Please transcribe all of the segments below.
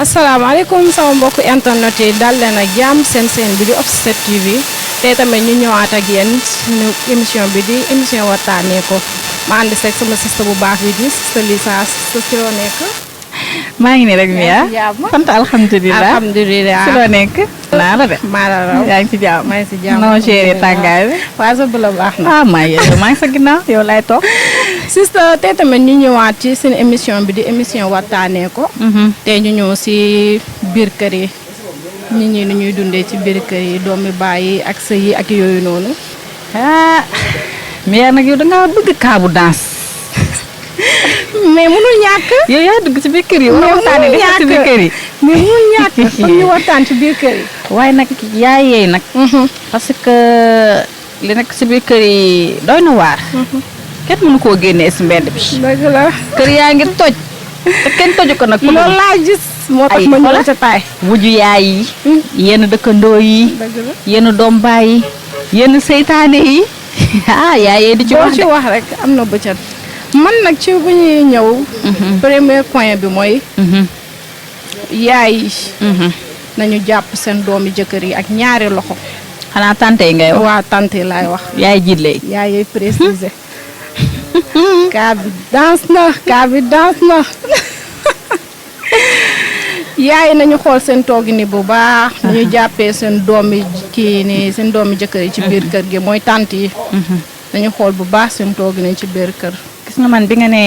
asalaamaaleykum sama mbokku internet yi dal leen ak jàmm seen bi di Offset TV tey tamit ñu ñëwaat ak yéen suñu émission bi di émission waxtaanee ko ma ànd seeg sama sista bu baax bi di sista Lisa sista ci loo nekk. maa ngi nii rek Mia sant alhamdulilah alhamdulilah ci loo nekk. naa la de maa la raw yaa ngi ci jàmm. maa ngi si jàmm noo géré tàngaay bi. waaw sa bëla baax na. ah maa ngi sa ginnaaw yow laay toog. sista tey tamit ñu ñëwaat ci seen émission bi di émission waxtaanee ko. tey ñu ñëw si biir kër yi nit ñi nu ñuy dundee ci biir kër yi doomi baay yi ak sëy yi ak yooyu noonu. ah Mia nag yow da ngaa bëgg kaabu danse. mais mënul ñàkk. yow yaa dugg ci biir kër yi. war a waxtaanee di ci biir kër yi. mais mënul ñàkk foog ñu waxtaan ci biir kër yi. waaye nag yaa yeey nag. parce que li nekk ci biir kër yi doy na waar. kenn mënu koo génnee si mbedd bi. dëgg la. kër yaa ngi toj. te kenn toju ko nag. loolu laa gis. moo tax ma ñëw ca taay. wuju yaay yi. yenn dëkkandoo yi. dëgg la. yenn doom baay yi. yenn seytaane yi. ah yaayee di ci wax boo ci wax rek am na bëccëg. man nag ci bu ñuy ñëw. premier point bi mooy. yaay yi. nañu jàpp seen doomi jëkkër yi ak ñaari loxo. xanaa tante yi ngay wax. waa tante laay wax. yaay jiitle. yaay yooyu précisé. kaa bi danse na. yaay nañu xool seen toogi ni bu baax. nañu jàppee seen doomi kii nii seen doomi jëkkër yi ci biir kër gi mooy tante yi. nañu xool bu baax seen toogi nañ ci biir kër. gis nga man bi nga ne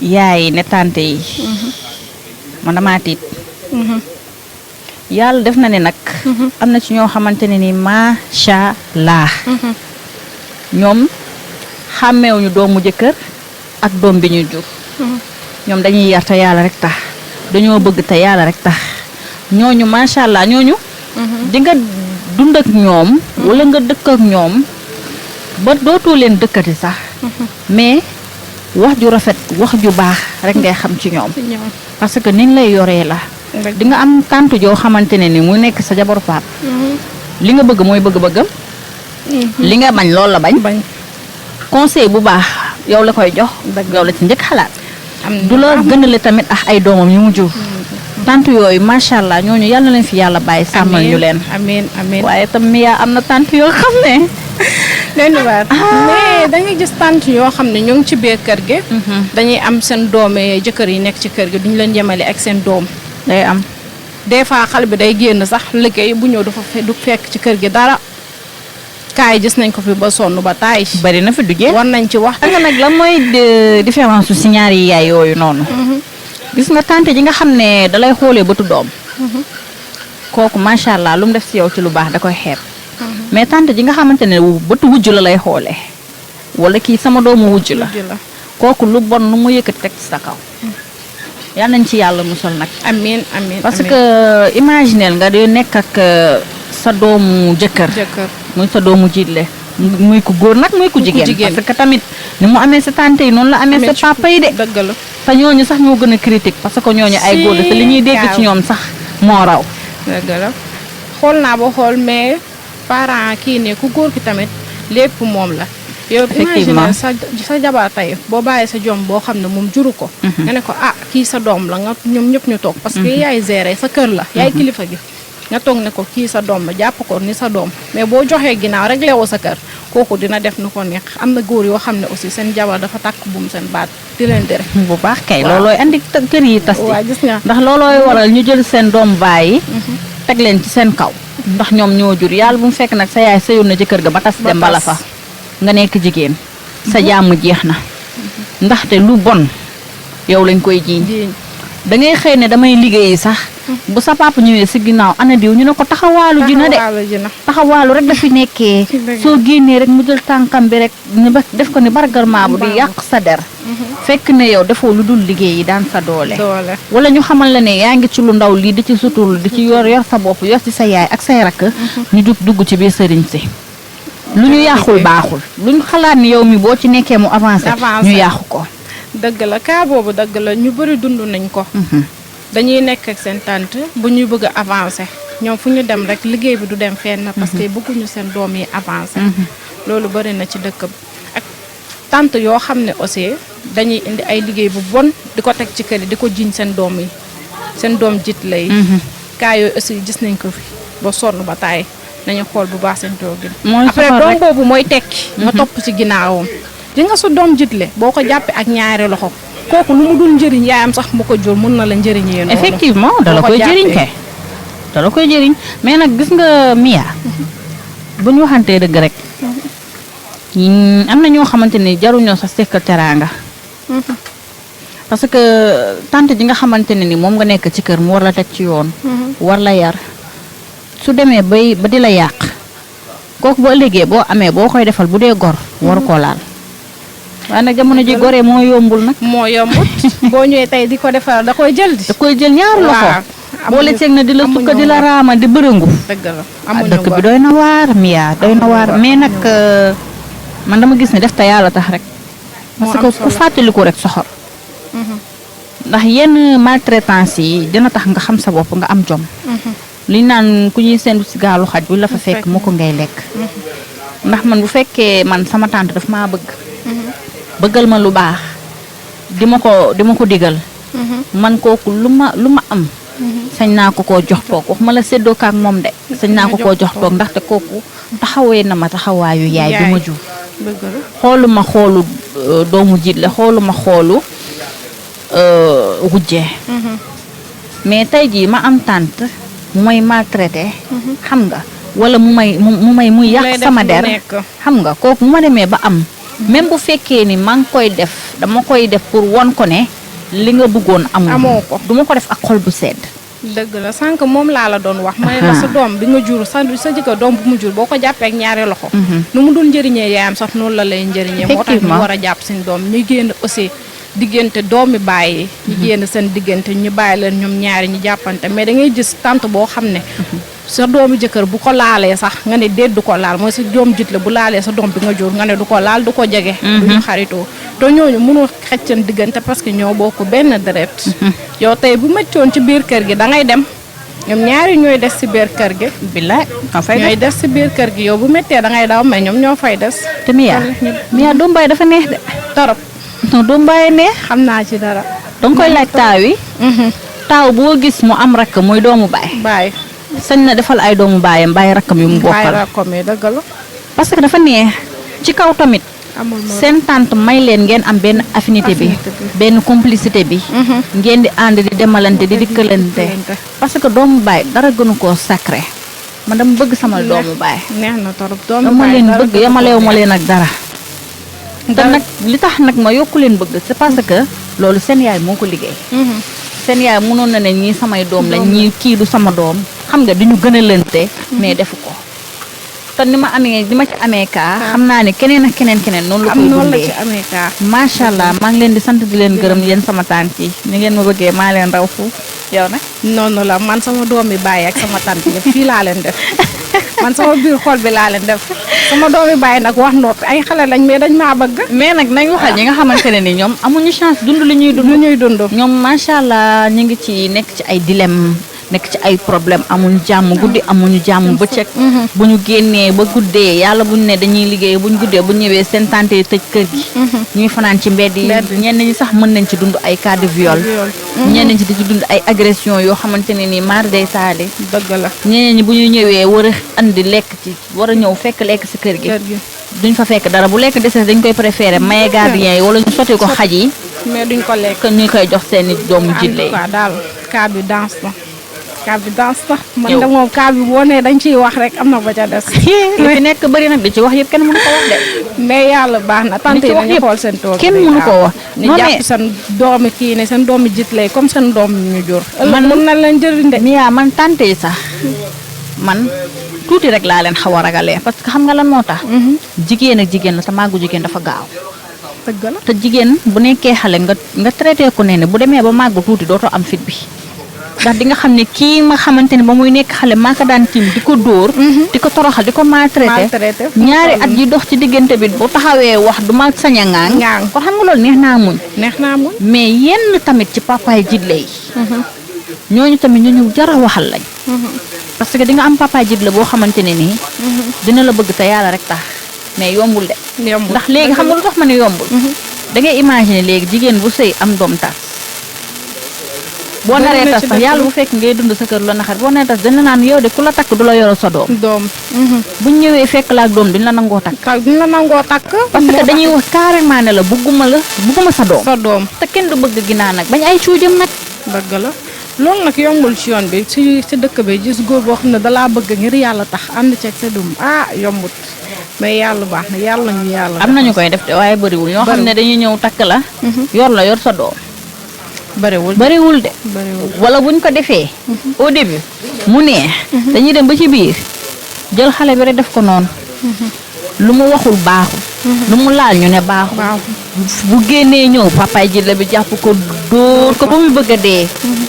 yaay ne tante yi. man damaa tiit. yàlla def na ne nag. am na ci ñoo xamante ne ni macha allah. ñoom xàmmeewuñu doomu jëkkër ak doom bi ñuy jur. ñoom dañuy yar te yàlla rek tax. dañoo bëgg te yàlla rek tax. ñooñu macha allah ñooñu. di nga dund ak ñoom. wala nga dëkk ak ñoom. ba dootoo leen dëkkati sax. mais wax ju rafet wax ju baax rek ngay xam ci ñoom. parce que niñ lay yoree la. di nga am tàntu joo xamante ne ni mu nekk sa jabaru paap. li nga bëgg mooy bëgg-bëggam. li nga bañ loolu la bañ. conseil bu baax yow la koy jox. yow la ci njëkk xalaat. du la gënale tamit ak ay doomam yu mu jur. tant yooyu macha allah ñooñu yal na leen fi yàlla bàyyi sàmmal ñu leen. amiin amiin waaye tam Mia am na tant yoo xam ne. leen waar mais da nga gis tant yoo xam ne ñoo ngi ci biir kër gi. dañuy am seen doome jëkkër yi nekk ci kër gi duñu leen yemale ak seen doom. day am des fois xale bi day génn sax liggéey bu ñëw dafa du fekk ci kër gi dara. kaay gis nañ ko fi ba sonn ba taay. bari na fi duggee war nañ ci wax. nga nag lan mooy différence su si ñaari yaay yooyu noonu. gis nga tante ji nga xam ne dalay xoolee bëtu doom. kooku macha allah lu mu def si yow ci lu baax da koy xeeb. mais tante ji nga xamante ne bëtu wujj la lay xoolee. wala kii sama doomu wujj la. kooku lu bon lu mu yëkkati teg ci sa kaw. yal nañ ci yàlla musal nag. amiin amiin parce que imagineel nga di nekk ak sa doomu jëkkër. muy sa doomu jiitle. muy ku góor nag muy ku jigéen. parce que tamit ni mu amee sa tante yi noonu la amee sa papa yi de. dëgg la te ñooñu sax ñoo gën a critique parce que ñooñu ay góor la te li ñuy dégg ci ñoom sax moo raw. dëgg la xool naa ba xool mais parent kii ne ku góor ki tamit lépp moom la. yow imagine sa jabar tey boo bàyyee sa jom boo xam ne moom juru ko. nga ne ko kii sa doom la nga ñoom ñëpp ñu toog. parce que yaay gérer sa kër la. yaay kilifa gi. nga toog ne ko kii sa doom la jàpp ko ni sa doom mais boo joxee ginnaaw rek leewoo sa kër kooku dina def nu ko neex am na góor yoo xam ne aussi seen jabar dafa takk buum seen baat di leen dere. bu baax kay loolooy andi kër yi tas. waaw gis nga ndax loolooy waral ñu jël seen doom baay. teg leen ci seen kaw. ndax ñoom ñoo jur yàlla bu mu fekk nag sa yaay sëyoon na ci kër ga ba tas dem bala fa. nga nekk jigéen. sa jàmm jeex na. ndaxte lu bon yow lañ koy jiiñ. da ngay xëy ne damay liggéeyi sax. bu sa papa ñëwee si ginnaaw ana diw ñu ne ko taxawaalu ji na de. taxawaalu rek dafi nekkee. soo génnee rek mu jël tànkam bi rek def ko ni bargarmaa bu di yàq sa der. fekk ne yow defoo lu dul liggéey yi daan sa doole. wala ñu xamal la ne yaa ngi ci lu ndaw lii di ci sutur di ci yor sa bopp yor ci sa yaay ak say rakk. ñu dugg ci biir sëriñ si. lu ñu yàqul baaxul lu ñu xalaat ni yow mi boo ci nekkee mu avancé. ñu yàqu ko. dëgg la kaa boobu dëgg la ñu bëri dund nañ ko. dañuy nekk ak seen tante bu ñuy bëgg a avancé ñoom fu ñu dem rek liggéey bi du dem fenn. parce que bëgguñu seen doom yi avancé. loolu bëri na ci dëkk bi ak tante yoo xam ne aussi dañuy indi ay liggéey bu bon di ko teg ci kër yi di ko jiñ seen doom yi seen doom jiitle yi. cas yooyu aussi gis nañ ko fi ba sonn ba taay nañu xool bu baax seen toogin. après doom boobu mooy tekki. nga topp ci ginnaawam. di nga sa doom jiitle boo ko jàppee ak ñaari loxo kooku lu mu dul njëriñ yaayam sax mu ko jur mun na la njëriñee noonu. effectivement dala koy jëriñ kay. dala koy jëriñ mais nag gis nga Mia. bu ñu waxantee dëgg rek. am na ñoo xamante ni jaruñoo sa sekk teraanga. parce que tante ji nga xamante ne ni moom nga nekk ci kër mu war la teg ci yoon. war la yar su demee ba di la yàq kooku boo ëllëgee boo amee boo koy defal bu dee gor waru koo laal. waaye nag jamono ji goree moo yombul nag. moo yombut boo ñëwee tey di ko defal da koy jël di. da koy jël ñaar loxo. boo la seeg na di la sukka di la raama di bërëngu. dëgg la dëkk bi doy na waar Mia doy na waar mais nag man dama gis ne def te yàlla tax rek. parce que ku fàttaliku rek soxor. ndax yenn maltraitance yi dina tax nga xam sa bopp nga am jom. liñ naan ku ñuy sendu si gaalu xaj bu la fa fekk moo ko ngay lekk. ndax man bu fekkee man sama tante daf maa bëgg. bëggal ma lu baax di ma ko digal. man kooku lu ma am. sañ naa ko koo jox toog wax ma la séddoo kaak moom de. sañ naa ko koo jox toog ndaxte kooku taxawee na ma taxawaayu yaay bi ma jur. xooluma xoolu doomu jiit la xooluma xoolu wujjee. mais tey jii ma am tante mu may maltraité. xam nga wala muy yàq sama der xam nga kooku mu ma demee ba am. même bu fekkee ni maa ngi koy def dama koy def pour won ko ne li nga bëggoon amoo ko duma ko def ak xol bu sedd. dëgg la sànq moom laa la doon wax. ma ne la sa doom bi nga jur sa jëkkër doom bu mu jur boo ko jàppee ak ñaari loxo. nu mu dul njëriñee yaayam sax noonu la lay njëriñee. moo tax ñu war a jàpp seen doom ñu génn aussi diggante doomi bàyyi. ñu génn seen diggante ñu bàyyi leen ñoom ñaari ñu jàppante mais da ngay gis tante boo xam ne. sa doomu jëkkër bu ko laalee sax nga ne déet du ko laal mooy sa doom jit la bu laalee sa doom bi nga jur nga ne du ko laal du ko jege. du ñu xaritoo te ñooñu mënul xëcc seen diggante parce que ñoo bokk benn deret. yow tey bu méttoon ci biir kër gi da ngay dem ñoom ñaari ñooy des ci biir kër gi. billaay ñooy des ci biir kër gi yow bu méttee da ngay daw mais ñoom ñoo fay des. te Mia doom baay dafa neex de. torop non doom baay neex. xam naa ci dara. danga koy laaj taaw yi. taaw boo gis mu am rakk muy doomu baay. sañ na defal ay doomu baayam bàyyi rakkam yu mu bokkal. dëgg la. parce que dafa neex ci kaw tamit. seen tante may leen ngeen am benn affinité bi benn complicité bi. ngeen di ànd di demalante di dikkalante. parce que doomu baay dara gënu koo sacré. man dama bëgg sama doomu baay. neex na torop doomu dama baay leen bëgg yamaleewu ma leen ak dara. te nag li tax nag ma yokku leen bëgg c'est parce que loolu seen yaay moo ko liggéey. seen yaay mënoon na ne ñii samay doom lañ ñii kii du sama doom xam nga di ñu gën a lënte mais defu ko te ni ma ci amee kaa xam naa ne keneen ak keneen noonu la koy dundee macha allah maa ngi leen di sant di leen gërëm yéen sama tante yi ni ngeen ma bëggee maa leen raw fu yow nag noonu la man sama doomi baay ak sama tante yëpp fii laa leen def man sama biir xol bi laa leen def sama doomi baay nag wax noppi ay xale lañ mais dañ maa bëgg. mais nag nañ waxal ñi nga xamante ne ni ñoom amuñu chance dund li ñuy dund. ñoom macha allah ñu ngi ci nekk ci ay dilemme nekk ci ay problème amuñu jàmm guddi amuñu jàmm bëccëg. bu ñu génnee ba guddee yàlla buñ ne dañuy liggéey buñ guddee bu ñëwee seen tante yi tëj kër gi. ñuy fanaan ci mbedd yi ñenn ñi sax mën nañ ci dund ay cas de viol. ñenn ñi di ci dund ay agression yoo xamante ne ni maar day taale. dëgg la ñeneen ñi bu ñu ñëwee war a andi lekk ci war a ñëw fekk lekk si kër gi. duñ fa fekk dara bu lekk desee dañ koy préféré maye gardien yi wala ñu sotti ko xaj yi. mais duñ ko lekk ñu koy jox seeni doomu jille yi. daal cas bi danse na. cas bi danse na man de moom cas bi boo nee dañ ciy wax rek am na ba ca des. li fi nekk bëri nag di ci wax yëpp kenn mënu ko wax de. mais yàlla baax na tante yi dañu xool seen tool kenn mënu ko wax. ñu jàpp seen doomi kii ne seen doomi jitle comme seen doom ñu jur. man mën na leen jëriñ de. Mia man tante yi sax man tuuti rek laa leen xaw a ragalee parce que xam nga lan moo tax. jigéen ak jigéen la te màggu jigéen dafa gaaw. dëgg la te jigéen bu nekkee xale nga traité ko ne bu demee ba màgg tuuti dootoo am fit bi. ndax di nga xam ne kii ma xamante ne ba muy nekk xale maa ko daan tiim di ko dóor. di ko toroxal di ko maltraité. ñaari at yi dox ci diggante bi bu taxawee wax du ma sañ a ŋaang. kon xam nga loolu neex naa muñ. mais yenn tamit ci papaay jidle yi. ñooñu tamit ñu jar a waxal lañ. parce que di nga am papaay jidle boo xamante ne nii. dina la bëgg te yàlla rek tax mais yombul de. ndax léegi xam nga lu tax ma ne yombul. da ngay imaginer léegi jigéen bu sëy am doom tas. boo naree tas sax yàlla bu fekk ngay dund sa kër la naxar boo naree tas dina naan yow de ku la takk du la yoro sa doom buñ ñëwee fekk la ak doom duñ la nangoo takk parce que dañuy wax carrément ne la bugguma sa doom te kenn du bëgg ginaa nag bañ ay cuujam nag dëgg la loolu nag yombul ci yoon bi ci dëkk bi gis góor boo xam ne dalaa bëgg ngir yàlla tax ànd ceeg sa dum yombut mais yàlla baax na yàlla ñu yàlla am nañu koy def te waaye bëriwul ñoo xam ne dañuy ñëw takk la yor sa doom bëriwul de wala buñ ko defee au début mu neex dañuy dem ba ci biir jël xale bi rek def ko noonu lu mu waxul baaxul lu mu laal ñu ne baaxul bu génnee ñëw papaay ji la bi jàpp ko dóor ko ba muy bëgg a dee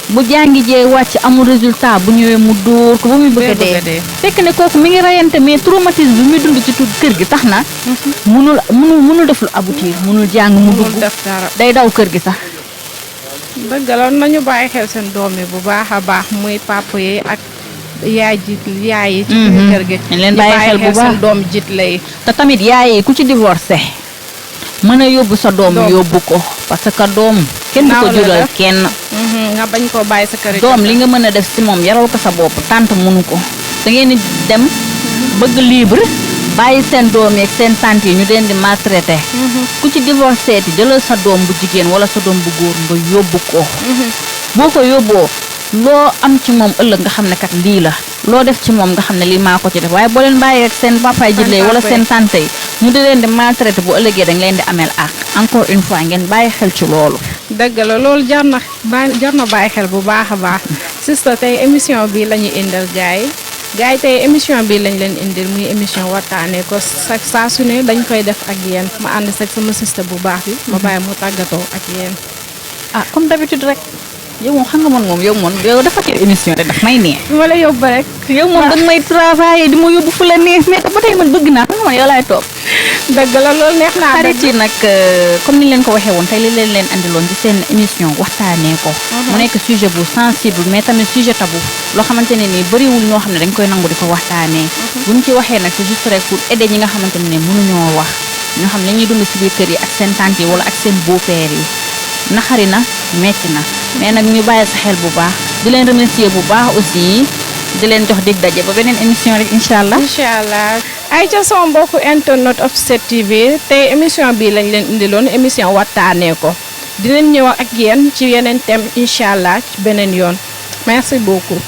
bu jàngi jee wàcc amul résultat bu ñëwee mu dóor ko ba muy bëgg a dee fekk ne kooku mi ngi rayante mais traumatisme bi muy dund ci kër gi tax na munul def lu aboutir munul jàng mu dugg day daw kër gi sax dëgg la nañu bàyyi xel seen doom yi bu baax a baax muy papa yi ak yaay yi ci kër gi leen bàyyi xel bu baax seen doom jit lay te tamit yaay yi ku ci divorcé mën a yóbbu sa doom yóbbu ko parce que doom kenn du ko jural kenn nga bañ koo bàyyi sa kër doom li nga mën a def si moom yaral ko sa bopp tante mënu ko da ngeen di dem bëgg libre bàyyi seen doom yeeg seen tante yi ñu leen di maltraité ku ci divorcé ti jëlal sa doom bu jigéen wala sa doom bu góor nga yóbbu ko boo ko yóbboo loo am ci moom ëllëg nga xam ne kat lii la loo def ci moom nga xam ne lii maa ko ci def waaye boo leen bàyyi rek seen papaay jëlee wala seen tante yi ñu di leen di maltraité bu ëllëgee dañ leen di ameel ak encore une fois ngeen bàyyi xel ci loolu dëgg la loolu jar na bàyyi xel bu baax a baax sista tey émission bi la ñu indil gars yi tey émission bi lañ leen indil muy émission waxtaanee ko saa su ne dañ koy def ak yéen ma ànd sag sama sista bu baax bi ma bàyyi mu tàggatoo ak yéen comme d'habitude rek yow moom xam nga man moom yow dafa ci émission rek daf may neex ma la yóbbu rek yow moom danga may travailler di ma yóbbu fu la neex mais ba tey man bëgg naa xam nga man yow laay toog dëgg la loolu neex naa xarit yi nag comme ni leen ko waxee woon tey li leen andiloon ci seen émission waxtaanee ko mu nekk sujet bu sensible mais tamit sujet tabou loo xamante ne nii bëriwul ñoo xam ne dañ koy nangu di ko waxtaanee buñ ci waxee nag c'est juste rek pour aider ñi nga xamante ne mënuñoo wax ñoo xam ne ñuy dund ci biir kër yi ak seen tante yi wala ak seen beau-père yi naxari na metti na mais nag ñu bàyyi sa xel bu baax di leen remercier bu baax aussi di leen jox dig daje ba beneen émission rek incha allah ay ca sama mbokku internet of 7TV tey émission bi lañ leen indiloon émission waxtaanee ko dinañ ñëw ak yéen ci yeneen thème incha allah ci beneen yoon merci beaucoup